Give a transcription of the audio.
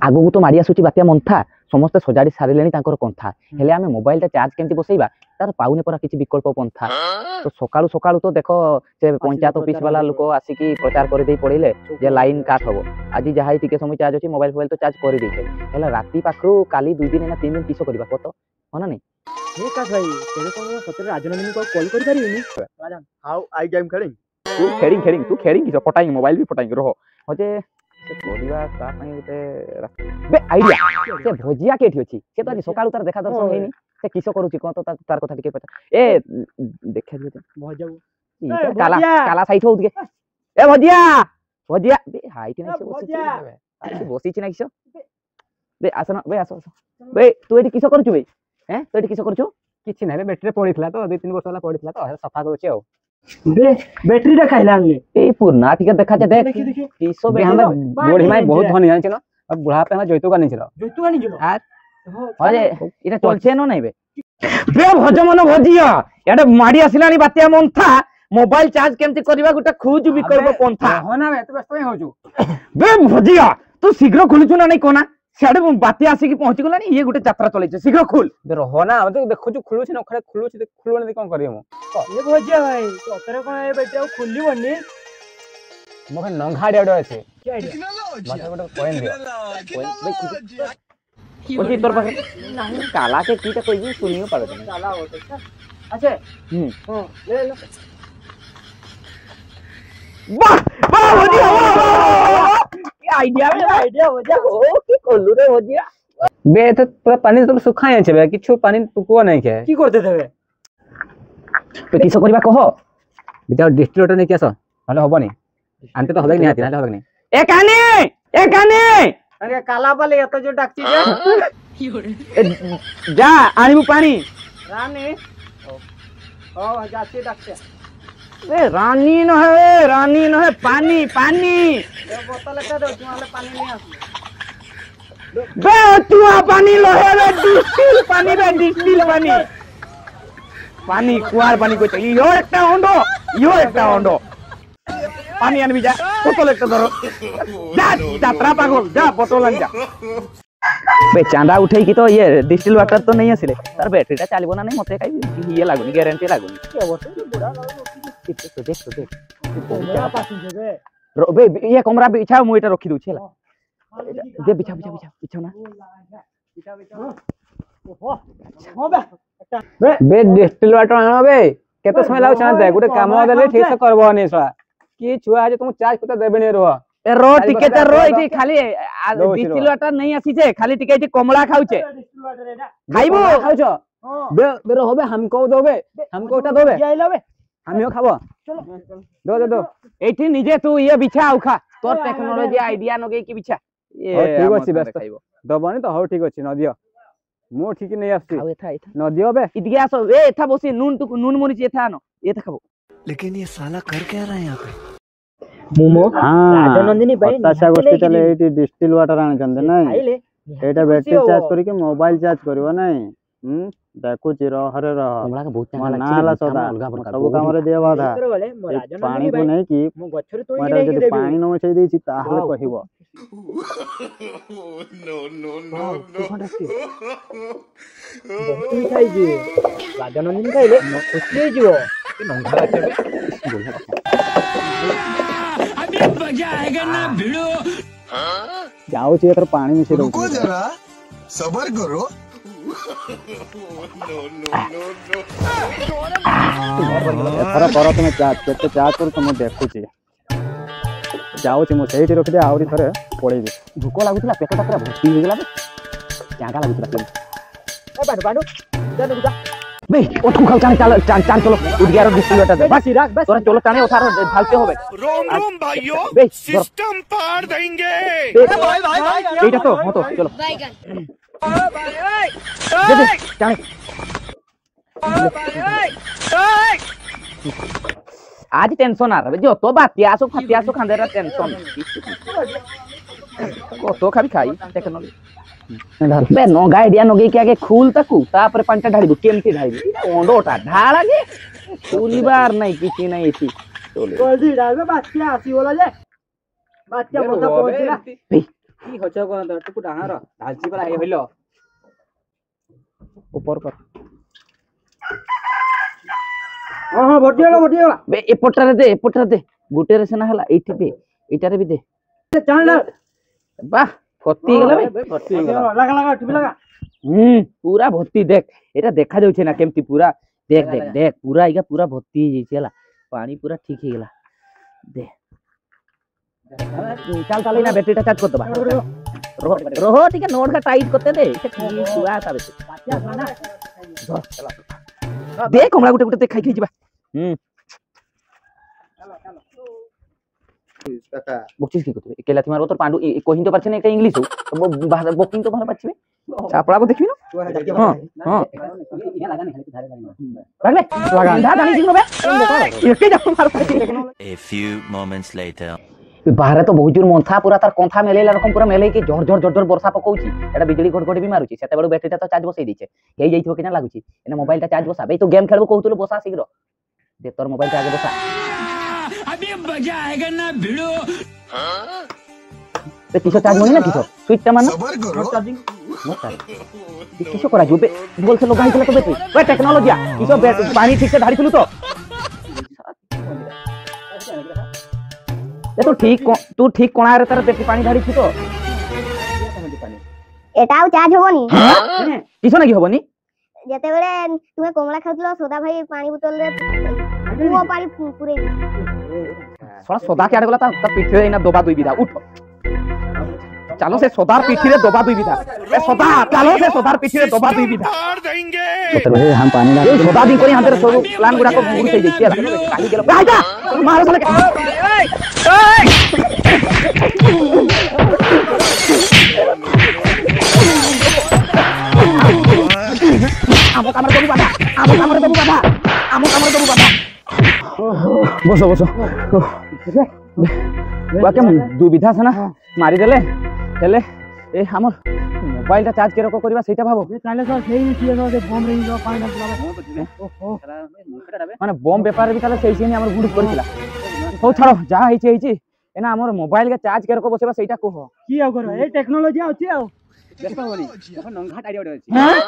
आगु तो मारी आसुची बात्या मंथा समस्त सजाड़ी सारे कंथा हेले आमे मोबाइल टा चार्ज केमती बसैबा तार पाउने परा किछि विकल्प पंथा तो सकाळु सकाळु तो देखो से पंचायत ऑफिस वाला लोक आसिकी प्रचार कर दे पड़िले जे लाइन काट हबो आज जहा टिके समय चार्ज अछि मोबाइल तो चार्ज कर दैछे हेले राती पाखरु काली 2 दिन ना 3 दिन किसो करबा कत होना नै हे का भाई तेरे को सतरे राजनंदिनी को कॉल कर परिबिनी राजन हाउ आई गेम खेलिंग तू खेडिंग किसो पटाई मोबाइल भी पटाई रहो होजे परिवा का पई उते बे आईडिया से भजिया केठी अछि से तो आज सकाळु तार देखा दर्शन हेनी से किसो करूची कोन तो तार कथा टिके पता ए देखा दियो भजाऊ काला काला साइड हो दिके ए भजिया भजिया बे हाइट नै से बसी छी नै किसो बे आसन बे आसो बे तू एठी किसो करूछु बे हैं तू एठी किसो करूछु किछि नै बैटरी पड़ितला तो 2-3 वर्ष वाला पड़ितला तो सफा करूची आ बे बैटरी रे खाइला हमने ए पुरना ठीक देखा जे देख किसो बे हम बॉडी में बहुत धनी जान छिनो अब बुढ़ा पे हम जैतु का नहीं छिलो यार अरे इटा चलछे न नै बे भजमन भजिया एडे माडी आसिलानी बात्या मंथा मोबाइल चार्ज केमती करबा गुटा खोज विकल्प पंथा होना बे तू व्यस्त नै होजु बे भजिया तू शीघ्र खुलछु ना नै कोना सेडे बात्या आसी की पहुंची गलानी ये गुटे यात्रा चलै छै शीघ्र खुल बे रहो ना तो देखु छु खुलु छी न खड़े खुलु छी खुलबा नै कोन करियम ये भजिया भाई तो तोरे कोन ए बेटा खुलली बन्नी मोके नंघाडी आडो আছে की आइडिया माथे गोटे कॉइन दियो कोची तोर पाखे नहीं काला के कीटा कोई सुनियो पावे काला होते अच्छा हां ले ले वाह वाह भजिया आइडिया हो जा ओ की कोल्लू रे भजिया बे तो पूरा पानी तो सुखाय छै बे किछु पानी टुकुआ नै के की करते देबे तो किसो करबा कहो बिता डिस्टिलेटर नै केसो हले होबनी आनते तो होबे नै हाती हले होबे नै ए कानी अरे काला वाले ये तो जो डाकची जा आनिबु पानी रानी ओ जाती डाकचे ए रानी न है पानी ए बोतल का दो तुम्हारे पानी नहीं आसी बे तुआ पानी लो है रे डिस्टिल पानी कुआर पानी को चाहिए यो एकटा होंडो पानी आनबी जा बोतल एकटा धरो जा यात्रा पागल जा बोतल आन जा बे चांदा उठे की तो ये डिस्टिल वाटर तो नहीं आसिले तार बैटरीटा चलबो ना नहीं मते काई ये लागुनी गारंटी लागुनी के बोतल बुढ़ा देख मेरा पास बे ये कमरा बिछा मु एटा रखी दउ छला दे बिछा ना हो बे डिस्टिल वाटर आनो बे केते समय लागो चांदा गुटे काम देले ठीक से करबो नै सला की छुआ आज तुम चार्ज पता देबे नै रहो ए रो टिके त रो इठी खाली डिस्टिल वाटर नहीं आसी छे खाली टिके इठी कमला खाउ छे डिस्टिल वाटर एटा खाइबो खाउ छ बे रो होबे हमको दोबे हमको उठा दोबे ये आइलाबे हमियो खाबो चलो दो एठी निजे तू ये बिछा उखा तोर टेक्नोलॉजी आइडिया नगे की बिछा ये ठीक अछि बेस्ट खाइबो दबनी तो हो ठीक अछि न दियो मो ठीक नै आसी आ एथा न दियो बे इदिया सो ए एथा बसी नून मुनी एथा न एथा खाबो लेकिन ये साला कर क्या रहा है यहां पे मोमो राजनंदिनी भाई तासा गोष्टी चले एटी डिस्टिल वाटर आने चंदे नहीं एटा बैटरी चार्ज करी के मोबाइल चार्ज करबो नहीं देखु चिरो हरे रह हमरा के बहुत टाइम नाला सदा सब काम रे देबा था पानी को नहीं की मो गछरे तोड़ी नहीं के देबी पानी न छै देछि ताहले कहिबो नो बहुत खाई जे राजनंदिनी खाइले खुशी जीवो नंगा छबे अभी मजा आएगा ना भिड़ो जाओ छै तर पानी मिसे दो रुको जरा सब्र करो एथरा पर तुम चार्ज केते चार्ज कर तुम देखु छी जाओ छी मो सेठी रख दे आउरी थरे पड़े दे भूख लागुतला पेटटा पूरा भर्ती हो गेला बे जागा लागुतला ए बाडू जा जा बे ओ तू खाओ चान चलो उठ गया रो डिस्टिल वाटर दे बस राख बस तोरा चलो काने उतार ढालते होबे रोम भाइयों सिस्टम पार देंगे भाई एटा तो हो तो चलो बैगन दे चाने आज टेंशन आ रहा जो तो बातिया सो खतिया सो खांदेरा टेंशन को तो खाबी खाई टेक्नोलॉजी बे नो गाइडिया नो गे के आगे खूल तकू तापर पंटा ढाळीबु केमती ढाळीबु ओंडोटा ढाळा गे खूलिबार नहीं किछि नहीं एथि जल्दी डालबे बातिया आसी बोला जे बातिया मोटा पहुंचला কি হচ্ছে কোন তো টুকু ডাঙর ঢালছি পরা এই হইলো উপর কর ହଁ ଭର୍ତ୍ତି ହେଲା বে ଏପଟରେ ଦେ ଗୁଟେରେ ସିନା ହେଲା ଏଇଠି ଦେ ଏଇଟାରେ ବି ଦେ ଚାଲ ବାহ ଭର୍ତ୍ତି ହେଇଗଲା ବେ লাগা লাগা টিপি লাগা ପୁରା ଭର୍ତ୍ତି ଦେଖ ଏଟା ଦେଖା ଯାଉଛି ନା କେମିତି ପୁରା देख देख देख पूरा आइगा पूरा भर्ती हो जाइए हला पानी पूरा ठीक ही गला दे चल चल ना बैटरी चार्ज कर दबा रहो ठीक है नोट का टाइट करते दे सुआ ता बेटे देख हमरा गुटे गुटे खाइ खिजिबा बक्सीस की करते एकेला थी मारबो तो पांडु कहिन तो परछे ने का इंग्लिश हो बकिंग तो बाहर पछबे चापड़ा को देखबी ना हां हां लगले लगा धा दानी दिनो बे एके जा मार A few moments later. बाहर तो बहुत जोर मंथा पूरा तार कंथा मेलेला रकम पूरा मेले के झड़ झड़ झड़ झड़ वर्षा पकाउची एटा बिजली घड़घड़ी भी मारुची सेते बड़ बैटरी तो चार्ज बसई दिछे हेई जाइथो केना लागुची एना मोबाइल ता चार्ज बसा बे तो गेम खेलबो कहतुलो बसा शीघ्र दे तोर मोबाइल चार्ज बसा अभी मजा आएगा ना भिड़ो ते किसो चार्ज होनी ना किसो स्विच ता मानो ଚାର୍ଜିଂ किसो करा जोबे बोल से लगाई थला तो बैटरी ओए टेक्नोलॉजी किसो पानी ठीक से ढाड़ी थलु तो तू ठीक कोणा रे तार बैटरी पानी ढाड़ी छी तो एटाও চার্জ হবনি किसो ना की होबनी যেতেবেলে তুমি কমলা খাউতলো সোদা ভাই পানি বোতল রে পুরো পানি পুরে सोडा सोदा के आडगला ता पीठे इना दोबा दुई बिधा उठ चलो से सोदार पीठी रे दोबा दुई बिधा ए सोदा चलो से सोदार पीठी रे दोबा दुई बिधा फाड़ देंगे तो हम पानी डाल सोदा दिन कोनी हमरे सब प्लान गुडा को पूरी થઈ जाई पानी गेलो आजा मारो साले আমো কামরে দেবু বাধা বসো বসো বাকে দুবিধা আছে না মারি দেলে হেলে এ আমার মোবাইলটা চার্জ কেরক করিবা সেটা ভাবো তাহলে স্যার সেই নিয়ে যে বম রেঞ্জ পানি ঢালতে মানে বম ব্যাপারে भी তাহলে সেই সিনি আমার গুড করিছিলা হও ছাড়ো যা হইছে এনা আমার মোবাইল কে চার্জ কেরক বসেবা সেটা কহ কি আও করো এই টেকনোলজি আছে আও দেখো বনি এখন নংঘাট আইডিয়া আছে হ্যাঁ